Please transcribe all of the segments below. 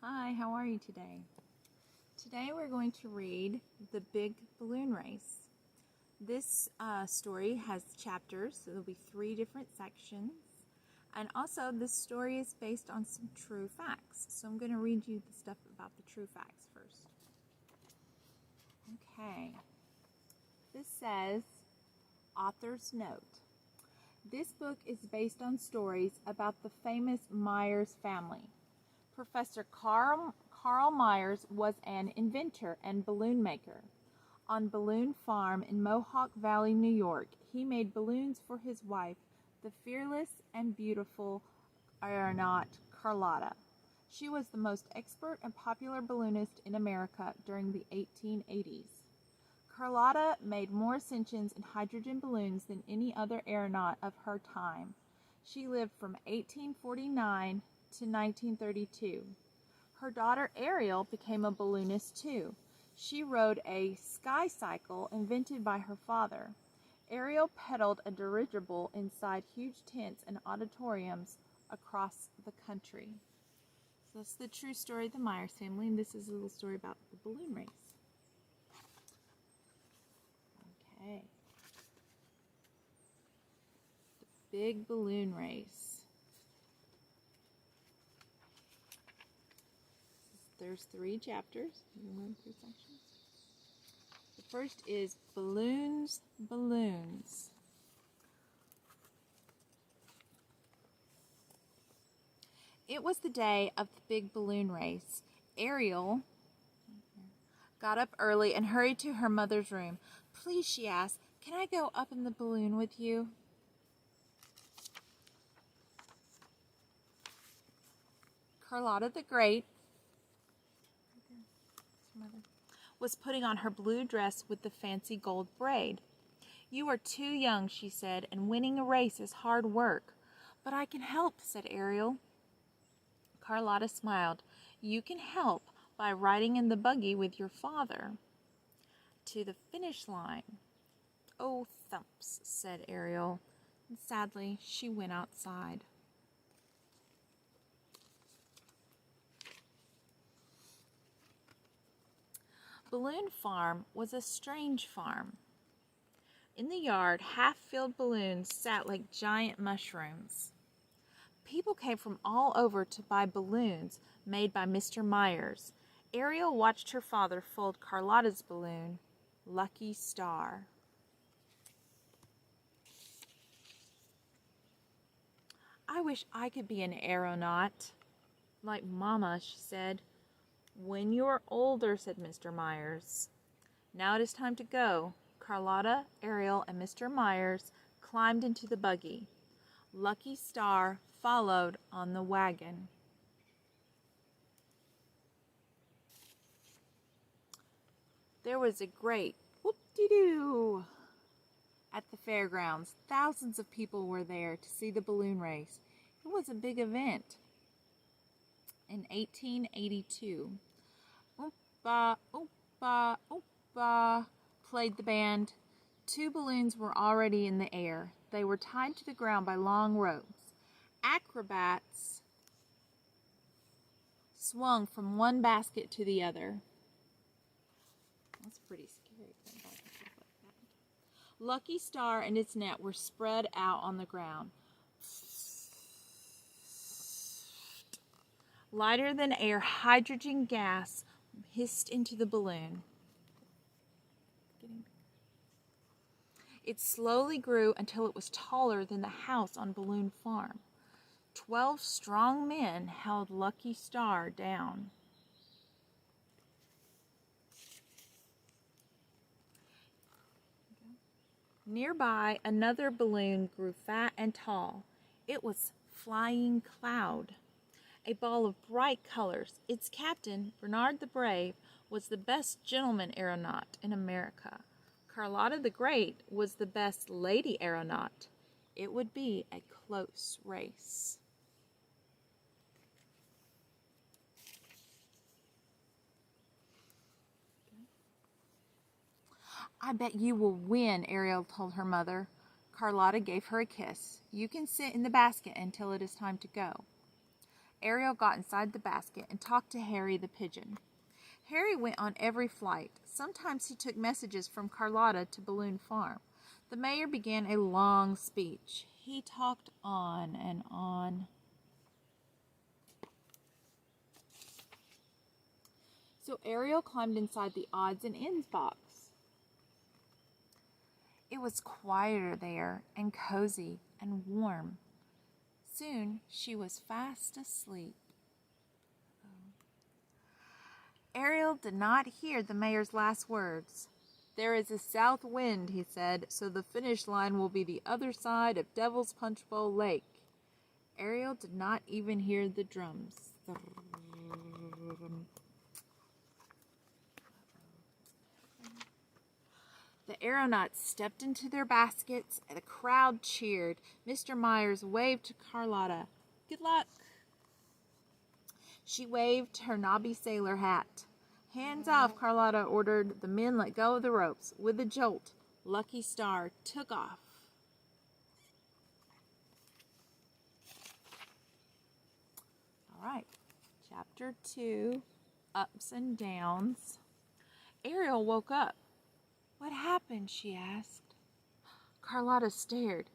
Hi, how are you today? Today we're going to read The Big Balloon Race. This story has chapters, so there'll be 3 different sections. And also, this story is based on some true facts. So I'm going to read you the stuff about the true facts first. Okay. This says, author's note. This book is based on stories about the famous Myers family. Professor Carl Myers was an inventor and balloon maker. On Balloon Farm in Mohawk Valley, New York, he made balloons for his wife, the fearless and beautiful aeronaut Carlotta. She was the most expert and popular balloonist in America during the 1880s. Carlotta made more ascensions in hydrogen balloons than any other aeronaut of her time. She lived from 1849 to 1932. Her daughter Ariel became a balloonist too. She rode a sky cycle invented by her father. Ariel pedaled a dirigible inside huge tents and auditoriums across the country. So that's the true story of the Myers family, and this is a little story about the balloon race. Okay. The Big Balloon Race. There's 3 chapters. 3 sections. The first is Balloons, Balloons. It was the day of the big balloon race. Ariel got up early and hurried to her mother's room. Please, she asked, can I go up in the balloon with you? Carlotta the Great was putting on her blue dress with the fancy gold braid. You are too young, she said, and winning a race is hard work. But I can help, said Ariel. Carlotta smiled. You can help by riding in the buggy with your father to the finish line. Oh, thumps, said Ariel, and sadly she went outside. Balloon Farm was a strange farm. In the yard, half-filled balloons sat like giant mushrooms. People came from all over to buy balloons made by Mr. Myers. Ariel watched her father fold Carlotta's balloon, Lucky Star. I wish I could be an aeronaut. Like Mama, she said. When you're older, said Mr. Myers. Now it is time to go. Carlotta, Ariel, and Mr. Myers climbed into the buggy. Lucky Star followed on the wagon. There was a great whoop-de-doo at the fairgrounds. Thousands of people were there to see the balloon race. It was a big event. In 1882, oompa, oompa, oompa, played the band. 2 balloons were already in the air. They were tied to the ground by long ropes. Acrobats swung from one basket to the other. That's pretty scary. Lucky Star and its net were spread out on the ground. Lighter than air, hydrogen gas hissed into the balloon. It slowly grew until it was taller than the house on Balloon Farm. 12 strong men held Lucky Star down. Nearby, another balloon grew fat and tall. It was Flying Cloud, a ball of bright colors. Its captain, Bernard the Brave, was the best gentleman aeronaut in America. Carlotta the Great was the best lady aeronaut. It would be a close race. I bet you will win, Ariel told her mother. Carlotta gave her a kiss. You can sit in the basket until it is time to go. Ariel got inside the basket and talked to Harry the pigeon. Harry went on every flight. Sometimes he took messages from Carlotta to Balloon Farm. The mayor began a long speech. He talked on and on. So Ariel climbed inside the odds and ends box. It was quieter there and cozy and warm. Soon she was fast asleep. Ariel did not hear the mayor's last words. "There is a south wind," he said, "so the finish line will be the other side of Devil's Punch Bowl Lake." Ariel did not even hear the drums. The aeronauts stepped into their baskets, and the crowd cheered. Mr. Myers waved to Carlotta. "Good luck." She waved her knobby sailor hat. "Hands off," Carlotta ordered. The men let go of the ropes. With a jolt, Lucky Star took off. All right, Chapter 2, Ups and Downs. Ariel woke up. "What happened?" she asked. Carlotta stared.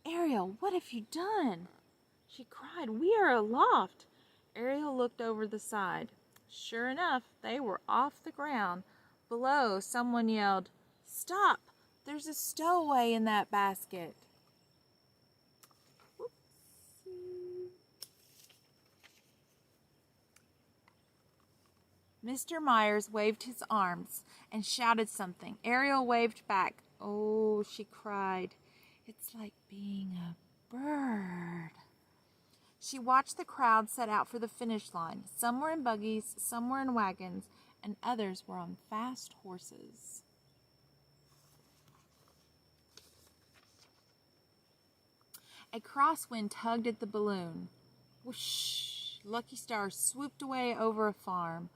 "Ariel, what have you done?" She cried. "We are aloft." Ariel looked over the side. Sure enough, they were off the ground. Below, someone yelled, "Stop! There's a stowaway in that basket." Whoopsie. Mr. Myers waved his arms and shouted something. Ariel waved back. "Oh," she cried, "it's like being a bird." She watched the crowd set out for the finish line. Some were in buggies, some were in wagons, and others were on fast horses. A crosswind tugged at the balloon. Whoosh! Lucky Star swooped away over a farm.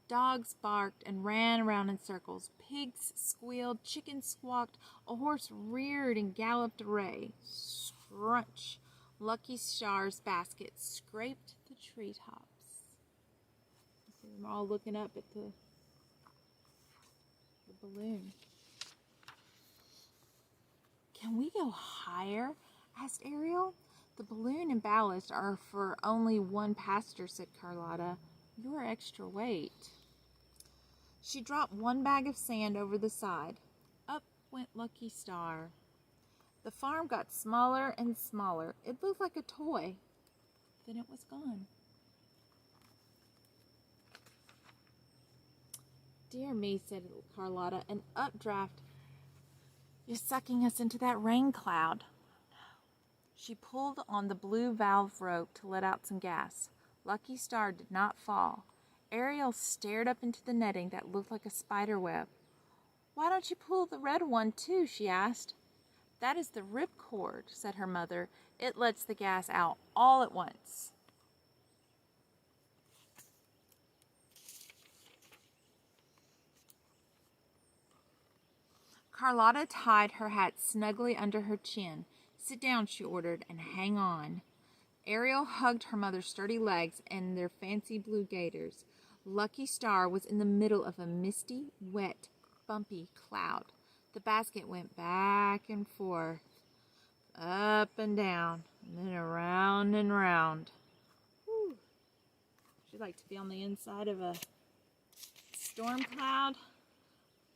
Dogs barked and ran around in circles. Pigs squealed, chickens squawked, a horse reared and galloped away. Scrunch! Lucky Star's basket scraped the treetops. You see them all looking up at the balloon. "Can we go higher?" asked Ariel. "The balloon and ballast are for only one passenger," said Carlotta. "You're extra weight." She dropped one bag of sand over the side. Up went Lucky Star. The farm got smaller and smaller. It looked like a toy. Then it was gone. "Dear me," said Carlotta, "an updraft is sucking us into that rain cloud." She pulled on the blue valve rope to let out some gas. Lucky Star did not fall. Ariel stared up into the netting that looked like a spider web. "Why don't you pull the red one too?" she asked. "That is the ripcord," said her mother. "It lets the gas out all at once." Carlotta tied her hat snugly under her chin. "Sit down," she ordered, "and hang on." Ariel hugged her mother's sturdy legs and their fancy blue gaiters. Lucky Star was in the middle of a misty, wet, bumpy cloud. The basket went back and forth, up and down, and then around and round. Whew. Would you like to be on the inside of a storm cloud?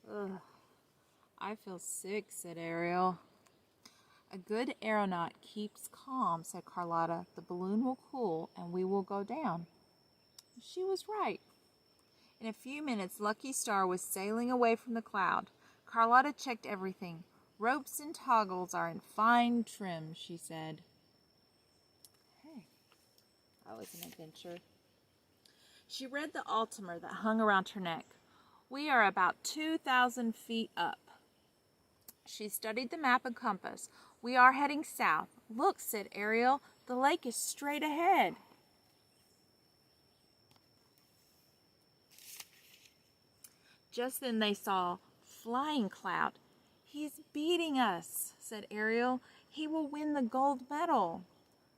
Ugh. "I feel sick," said Ariel. "A good aeronaut keeps calm," said Carlotta. "The balloon will cool and we will go down." She was right. In a few minutes, Lucky Star was sailing away from the cloud. Carlotta checked everything. "Ropes and toggles are in fine trim," she said. Hey, that was an adventure. She read the altimeter that hung around her neck. "We are about 2,000 feet up." She studied the map and compass. "We are heading south." "Look," said Ariel, "the lake is straight ahead." Just then they saw Flying Cloud. "He's beating us," said Ariel. "He will win the gold medal."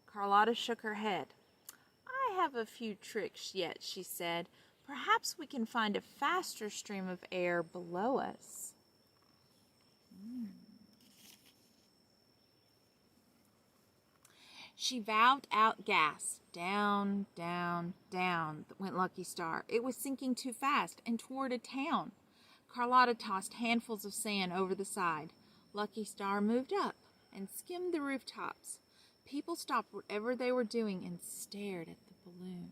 Carlotta shook her head. "I I have a few tricks yet, she said. Perhaps we can find a faster stream of air below us. She valved out gas. Down, down, down went Lucky Star. It was sinking too fast and toward a town. Carlotta tossed handfuls of sand over the side. Lucky Star moved up and skimmed the rooftops. People stopped whatever they were doing and stared at the balloon.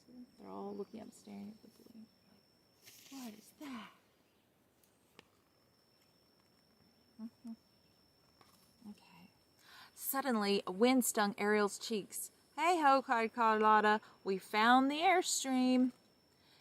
See, they're all looking up, staring at the balloon. What is that? Okay. Suddenly, a wind stung Ariel's cheeks. "Hey ho," cried Carlotta. "We found the airstream."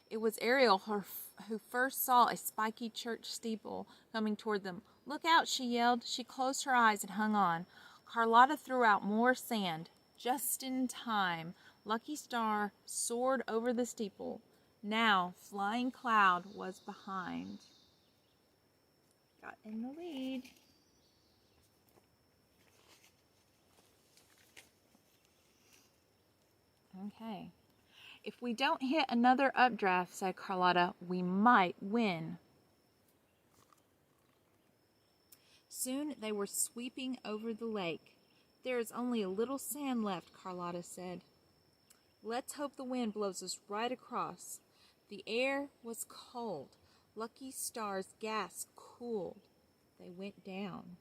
It was Ariel who first saw a spiky church steeple coming toward them. "Look out," she yelled. She closed her eyes and hung on. Carlotta threw out more sand. Just in time, Lucky Star soared over the steeple. Now, Flying Cloud was behind. Got in the lead. Okay. "If we don't hit another updraft," said Carlotta, "we might win." Soon they were sweeping over the lake. "There is only a little sand left," Carlotta said. "Let's hope the wind blows us right across." The air was cold. Lucky Star's gas cooled. They went down.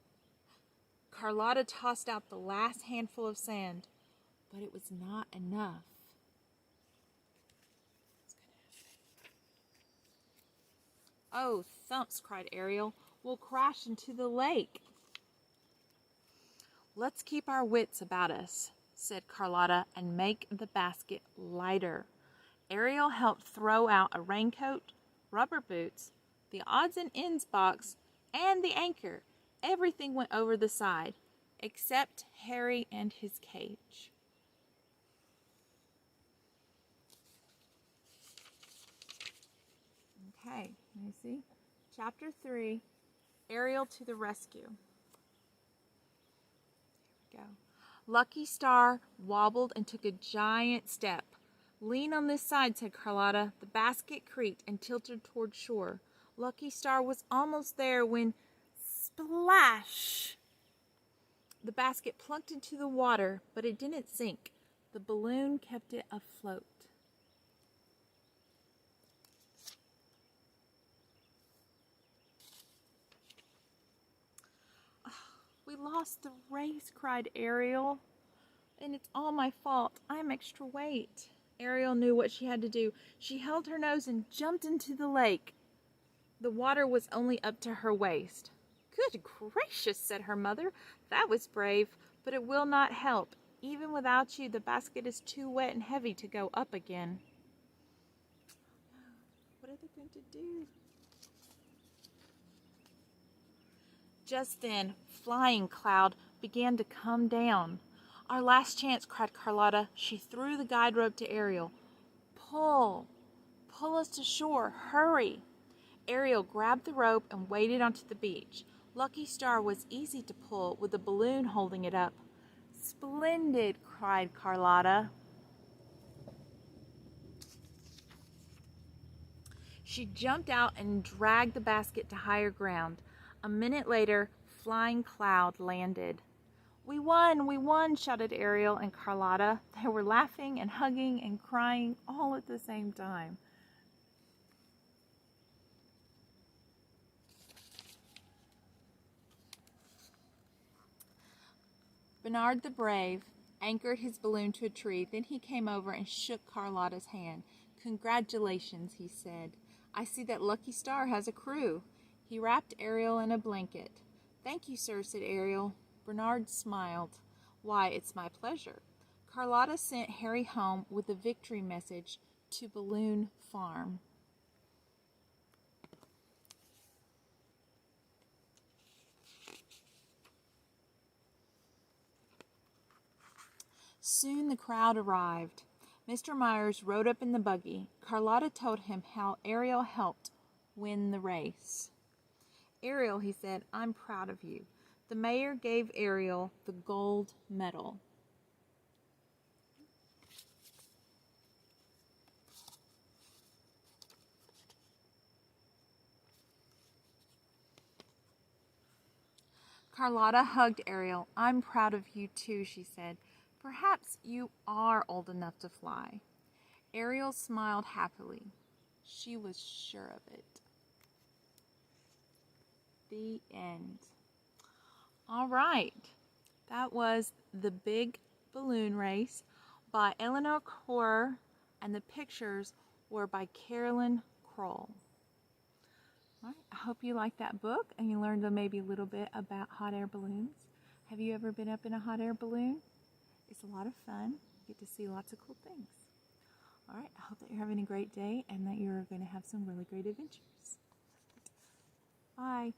Carlotta tossed out the last handful of sand, but it was not enough. "Oh, thumps," cried Ariel. "We'll crash into the lake." "Let's keep our wits about us," said Carlotta, "and make the basket lighter." Ariel helped throw out a raincoat, rubber boots, the odds and ends box, and the anchor. Everything went over the side, except Harry and his cage. Okay, let me see. Chapter 3, Ariel to the Rescue. There we go. Lucky Star wobbled and took a giant step. "Lean on this side," said Carlotta. The basket creaked and tilted toward shore. Lucky Star was almost there when, splash! The basket plunked into the water, but it didn't sink. The balloon kept it afloat. "We lost the race," cried Ariel. "And it's all my fault. I'm extra weight." Ariel knew what she had to do. She held her nose and jumped into the lake. The water was only up to her waist. "Good gracious," said her mother. "That was brave, but it will not help. Even without you, the basket is too wet and heavy to go up again." What are they going to do? Just then, Flying Cloud began to come down. "Our last chance," cried Carlotta. She threw the guide rope to Ariel. "Pull! Pull us to shore! Hurry!" Ariel grabbed the rope and waded onto the beach. Lucky Star was easy to pull with the balloon holding it up. "Splendid!" cried Carlotta. She jumped out and dragged the basket to higher ground. A minute later, Flying Cloud landed. We won," shouted Ariel and Carlotta. They were laughing and hugging and crying all at the same time. Bernard the Brave anchored his balloon to a tree. Then he came over and shook Carlotta's hand. "Congratulations," he said. "I see that Lucky Star has a crew." He wrapped Ariel in a blanket. "Thank you, sir," said Ariel. Bernard smiled. "Why, it's my pleasure." Carlotta sent Harry home with a victory message to Balloon Farm. Soon the crowd arrived. Mr. Myers rode up in the buggy. Carlotta told him how Ariel helped win the race. "Ariel," he said, "I'm proud of you." The mayor gave Ariel the gold medal. Carlotta hugged Ariel. "I'm proud of you too," she said. "Perhaps you are old enough to fly." Ariel smiled happily. She was sure of it. The end. All right. That was The Big Balloon Race by Eleanor Corr, and the pictures were by Carolyn Kroll. All right. I hope you liked that book and you learned maybe a little bit about hot air balloons. Have you ever been up in a hot air balloon? It's a lot of fun. You get to see lots of cool things. All right. I hope that you're having a great day and that you're going to have some really great adventures. Bye.